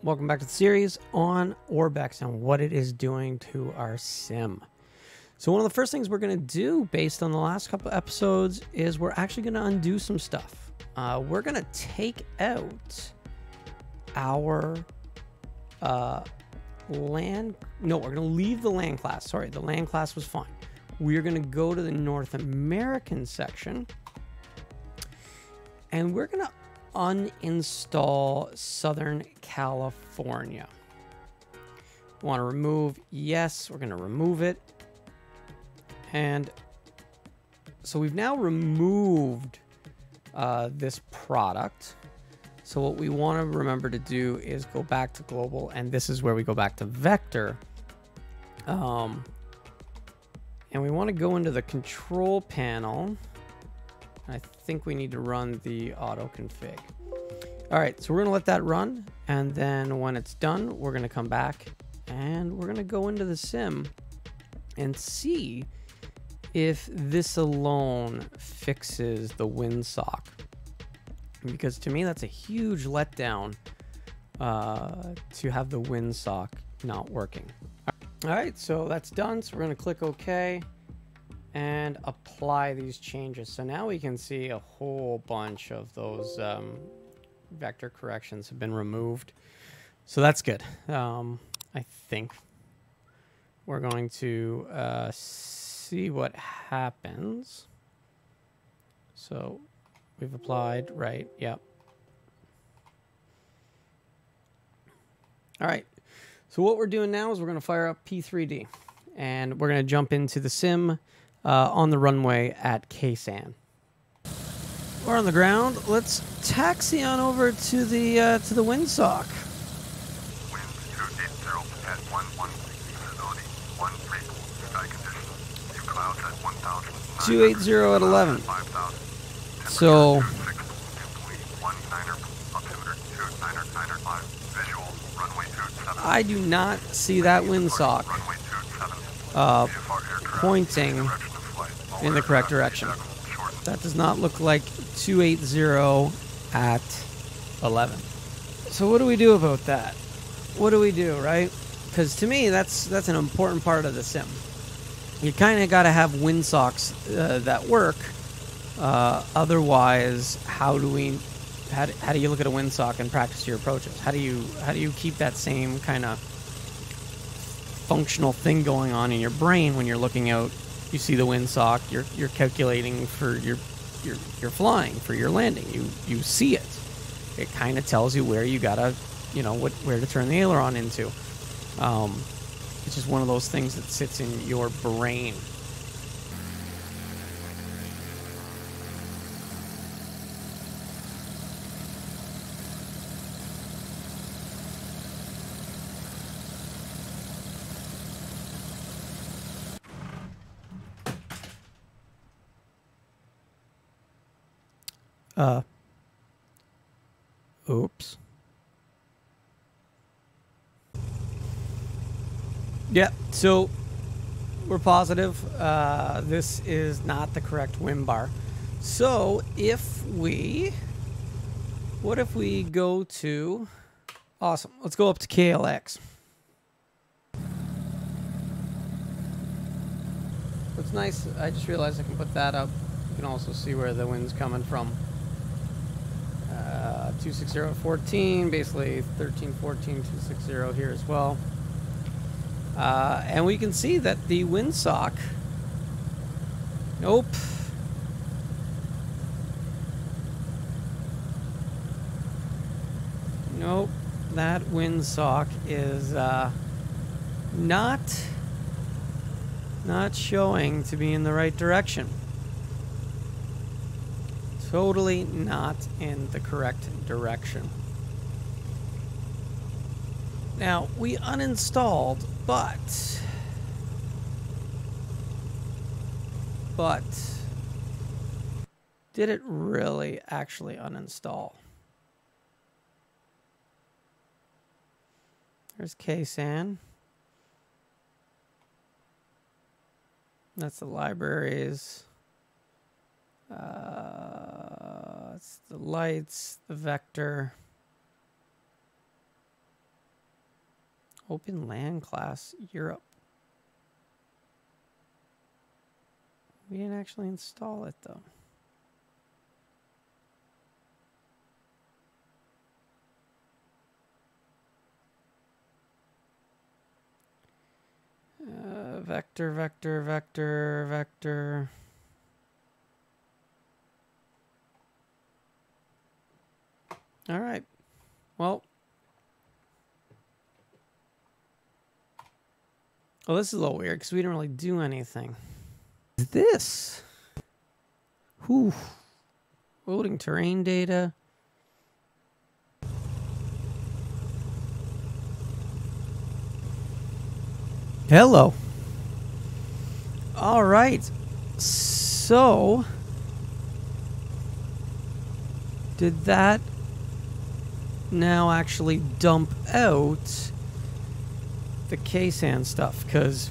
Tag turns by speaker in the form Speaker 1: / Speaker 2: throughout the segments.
Speaker 1: Welcome back to the series on ORBX and what it is doing to our sim. So one of the first things we're going to do based on the last couple episodes is we're actually going to undo some stuff. We're going to take out our land. No, we're going to leave the land class. Sorry, the land class was fine. We're going to go to the North American section and we're going to uninstall Southern California. Want to remove? Yes, we're going to remove it. And so we've now removed this product. So what we want to remember to do is go back to global, and this is where we go back to vector. And we want to go into the control panel. I think we need to run the auto config. All right, so we're going to let that run. And then when it's done, we're going to come back and we're going to go into the sim and see if this alone fixes the Windsock. Because to me, that's a huge letdown to have the Windsock not working. All right, so that's done. So we're going to click OK and apply these changes. So now we can see a whole bunch of those vector corrections have been removed. So that's good. I think we're going to see what happens. So we've applied, right? Yep. All right. So what we're doing now is we're going to fire up P3D and we're going to jump into the sim on the runway at KSAN. We're on the ground. Let's taxi on over to the Windsock.
Speaker 2: Wind 280 at 11, visibility 13, sky conditions, few clouds at 1,000.
Speaker 1: 280 at 11.
Speaker 2: 5,000.
Speaker 1: So
Speaker 2: visual runway 27.
Speaker 1: I do not see that Windsock
Speaker 2: Runway 27.
Speaker 1: pointing in the correct direction. That does not look like 280 at 11. So what do we do about that? What do we do, right? Because to me, that's an important part of the sim. You kind of got to have Windsocks that work. Otherwise, how do you look at a Windsock and practice your approaches? How do you keep that same kind of functional thing going on in your brain when you're looking out? You see the Windsock, you're calculating for your flying, for your landing. You see it. It kind of tells you where you gotta, where to turn the aileron into. It's just one of those things that sits in your brain. Oops. Yeah, so we're positive this is not the correct wind bar. So what if we go to, awesome, let's go up to KLX. What's nice, I just realized I can put that up. You can also see where the wind's coming from. 260 at 14, basically 13, 14, 260 here as well. And we can see that the Windsock, nope. Nope, that Windsock is not showing to be in the right direction. Totally not in the correct direction. Now, we uninstalled, but did it really actually uninstall? There's KSAN. That's the libraries. It's the lights, the vector. Open LAN class, Europe. We didn't actually install it though. Vector. All right. Well, this is a little weird because we didn't really do anything. This? Whew. Loading terrain data. Hello. All right. So, did that now actually dump out the KSAN stuff? Because,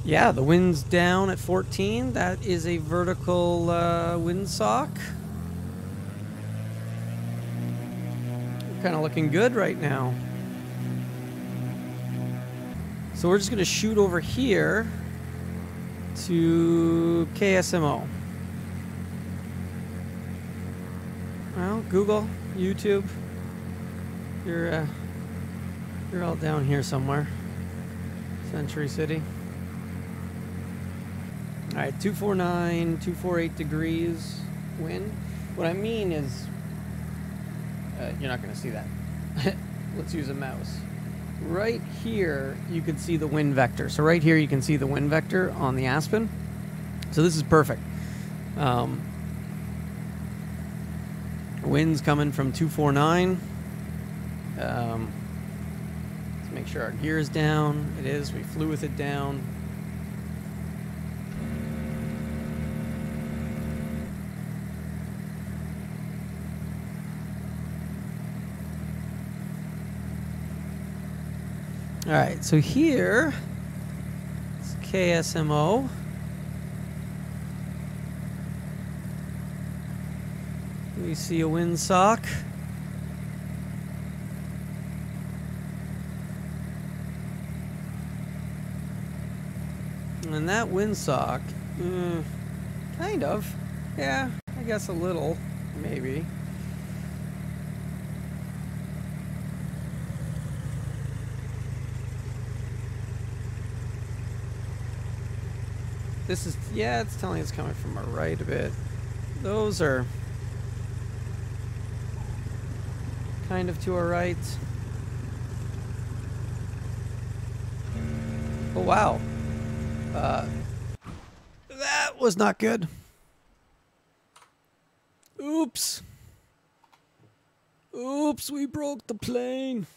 Speaker 1: yeah, the wind's down at 14. That is a vertical windsock. Kind of looking good right now. So we're just going to shoot over here to KSMO. Well, Google, YouTube, you're all down here somewhere. Century City. All right, 249, 248 degrees wind. What I mean is, you're not going to see that. Let's use a mouse. Right here, you can see the wind vector. So right here, you can see the wind vector on the Aspen. So this is perfect. Wind's coming from 249. Let's make sure our gear is down. It is. We flew with it down. All right, so here it's KSMO. We see a windsock. And that windsock, kind of, yeah, I guess a little, maybe. This is, yeah, it's telling it's coming from our right a bit. Those are kind of to our right. Oh, wow. That was not good. Oops. Oops, we broke the plane.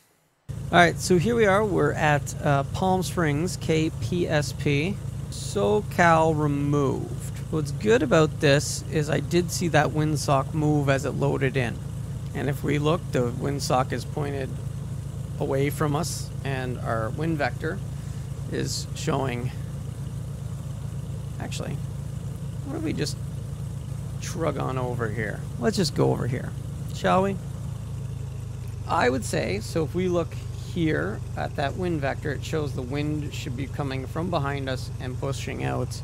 Speaker 1: All right, so here we are. We're at Palm Springs, KPSP. SoCal removed. What's good about this is I did see that windsock move as it loaded in. And if we look, the windsock is pointed away from us, and our wind vector is showing. Actually, what if we just shrug on over here? Let's just go over here, shall we? I would say, so if we look here at that wind vector, it shows the wind should be coming from behind us and pushing out,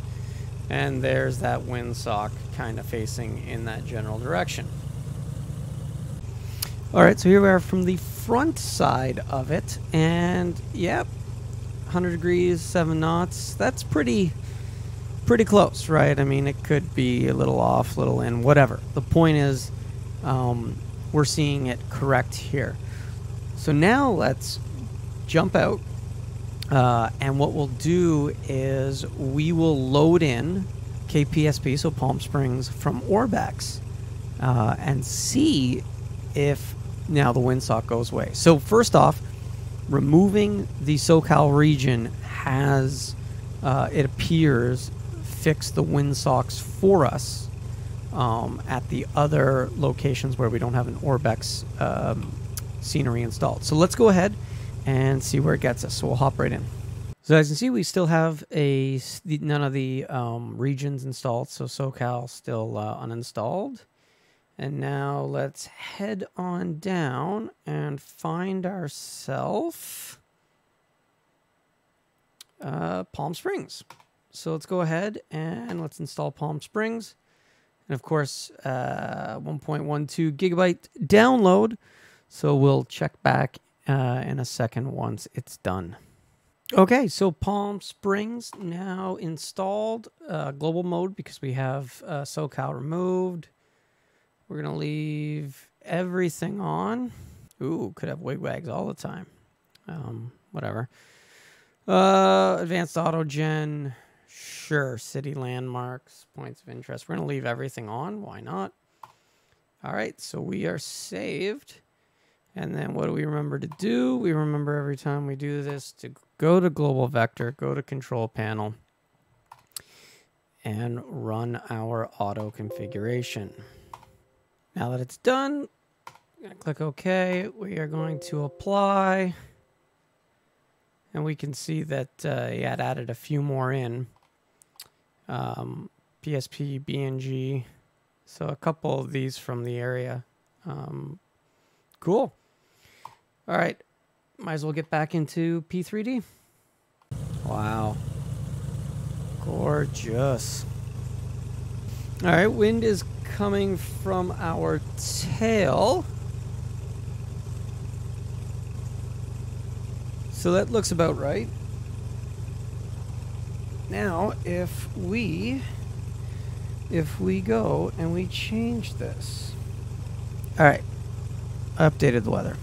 Speaker 1: and there's that windsock kind of facing in that general direction. All right, so here we are from the front side of it, and yep, 100 degrees, 7 knots. That's pretty close, right? I mean, it could be a little off, little in, whatever. The point is, we're seeing it correct here. So now let's jump out, and what we'll do is we will load in KPSP, so Palm Springs, from ORBX, and see if now the windsock goes away. So first off, removing the SoCal region has, it appears, fixed the windsocks for us at the other locations where we don't have an ORBX scenery installed. So let's go ahead and see where it gets us. So we'll hop right in. So as you can see, we still have none of the regions installed. So SoCal still uninstalled. And now let's head on down and find ourselves Palm Springs. So let's go ahead and let's install Palm Springs. And of course, 1.12 gigabyte download. So we'll check back in a second once it's done. Okay, so Palm Springs now installed. Global mode because we have SoCal removed. We're going to leave everything on. Ooh, could have wigwags all the time. Whatever. Advanced auto gen. Sure. City landmarks. Points of interest. We're going to leave everything on. Why not? All right. So we are saved. And then what do we remember to do? We remember every time we do this to go to global vector, go to control panel, and run our auto configuration. Now that it's done, I'm going to click OK. We are going to apply. And we can see that he had added a few more in. PSP, BNG. So a couple of these from the area. Cool. All right. Might as well get back into P3D. Wow. Gorgeous. All right. Wind is coming from our tail. So that looks about right. Now, if we go and we change this. All right. I updated the weather.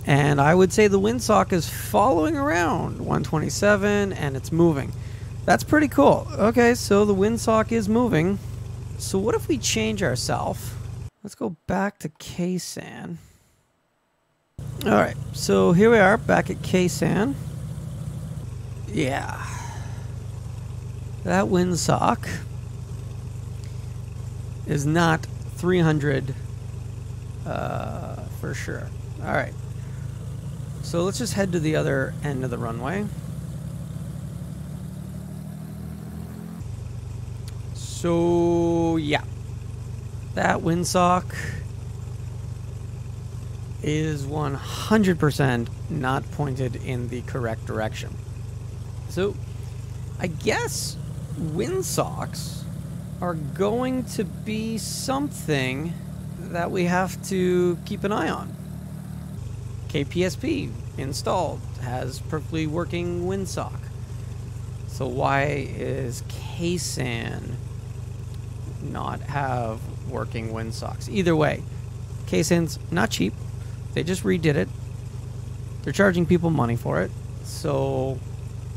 Speaker 1: And I would say the Windsock is following around 127 and it's moving. That's pretty cool. Okay, so the Windsock is moving. So what if we change ourselves? Let's go back to KSAN. All right, so here we are back at KSAN. Yeah. That Windsock is not 300 for sure. All right. So let's just head to the other end of the runway. So, yeah. That Windsock is 100% not pointed in the correct direction. So, I guess Windsocks are going to be something that we have to keep an eye on. KPSP installed, has perfectly working Windsock. So why is KSAN not have working Windsocks? Either way, KSAN's not cheap. They just redid it. They're charging people money for it, so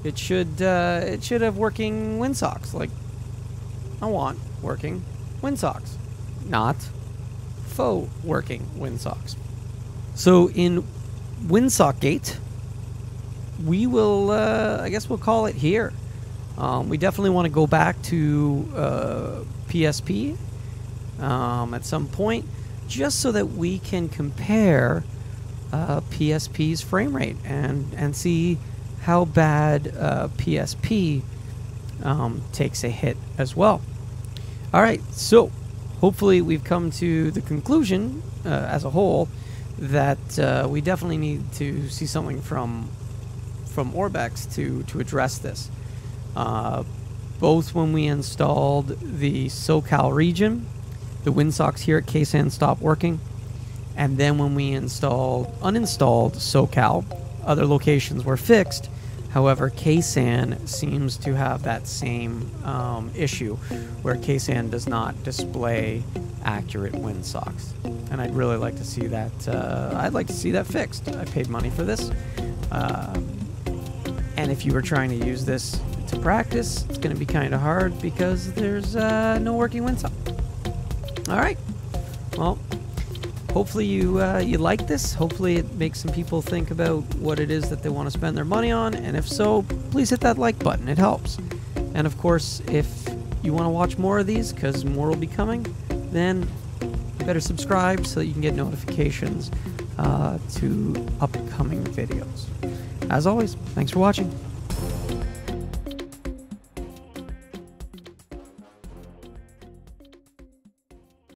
Speaker 1: it should have working Windsocks. Like, I want working Windsocks, not faux working Windsocks. So in Windsock Gate, we will, I guess we'll call it here. We definitely want to go back to PSP at some point, just so that we can compare PSP's frame rate and see how bad PSP takes a hit as well. All right, so hopefully we've come to the conclusion as a whole that we definitely need to see something from ORBX to address this. Both when we installed the SoCal region, the Windsocks here at KSAN stopped working, and then when we uninstalled SoCal, other locations were fixed. However, KSAN seems to have that same issue, where KSAN does not display accurate Windsocks, and I'd really like to see that. I'd like to see that fixed. I paid money for this, and if you were trying to use this to practice, it's going to be kind of hard because there's no working Windsock. All right. Well, hopefully you like this. Hopefully it makes some people think about what it is that they want to spend their money on, and if so, please hit that like button. It helps. And of course, if you want to watch more of these, because more will be coming, then you better subscribe so that you can get notifications to upcoming videos. As always, thanks for watching.